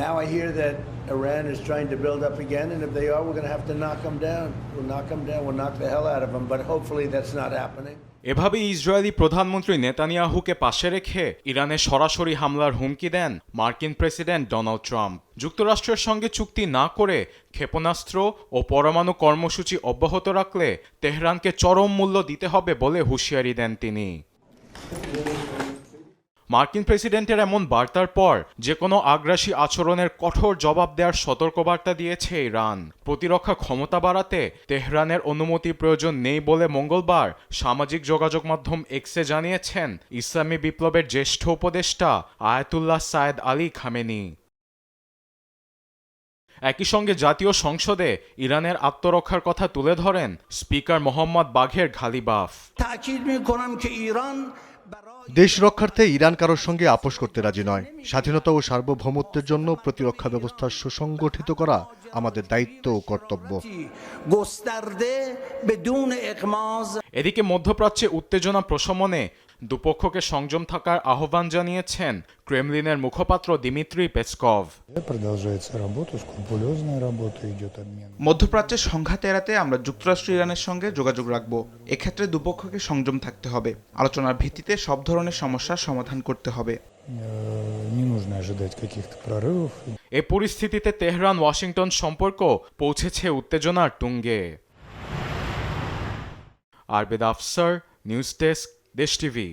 Now I hear that Iran is trying to build up again, and if they are, we're going to have to knock them down. We'll knock them down. We'll knock the hell out of them. But hopefully that's not happening. এভাবে Israeli প্রধানমন্ত্রী নেতানিয়াহুকে পাশে রেখে ইরানে সরাসরি হামলার হুমকি দেন মার্কিন president Donald Trump. যুক্তরাষ্ট্রের সঙ্গে চুক্তি না করে ক্ষেপণাস্ত্র ও পরমাণু কর্মসূচি অব্যাহত রাখলে তেহরানকে চরম মূল্য দিতে হবে বলে হুঁশিয়ারি দেন তিনি। মার্কিন প্রেসিডেন্টের এমন বার্তার পর যে কোনো আগ্রাসী আচরণের কঠোর জবাব দেওয়ার সতর্কবার্তা দিয়েছে ইরান। প্রতিরক্ষা ক্ষমতা বাড়াতে তেহরানের অনুমতির প্রয়োজন নেই বলে মঙ্গলবার সামাজিক যোগাযোগ মাধ্যম এক্সে জানিয়েছেন ইসলামী বিপ্লবের জ্যেষ্ঠ উপদেষ্টা আয়াতুল্লাহ সায়েদ আলী খামেনি। একই সঙ্গে জাতীয় সংসদে ইরানের আত্মরক্ষার কথা তুলে ধরেন স্পিকার মোহাম্মদ বাঘের ঘালিবাফ। দেশ রক্ষার্থে ইরান কারোর সঙ্গে আপোষ করতে রাজি নয়। স্বাধীনতা ও সার্বভৌমত্বের জন্য প্রতিরক্ষা ব্যবস্থা সুসংগঠিত করা আমাদের দায়িত্ব ও কর্তব্য। এদিকে মধ্যপ্রাচ্যে উত্তেজনা প্রশমনে দুপক্ষকে সংযম থাকার আহ্বান জানিয়েছেন ক্রেমলিনের মুখপাত্র দিমিত্রি পেসকভ। মধ্যপ্রাচ্যের সংঘাত এড়াতে আমরা যুক্তরাষ্ট্র ইরানের সঙ্গে যোগাযোগ রাখব। এক্ষেত্রে দুপক্ষকে সংযম থাকতে হবে। আলোচনার ভিত্তিতে সব ধরনের সমস্যার সমাধান করতে হবে। এ পরিস্থিতিতে তেহরান ওয়াশিংটন সম্পর্ক পৌঁছেছে উত্তেজনার তুঙ্গে। আরবেদ আফসার, নিউজ ডেস্ক, দেশ টিভি।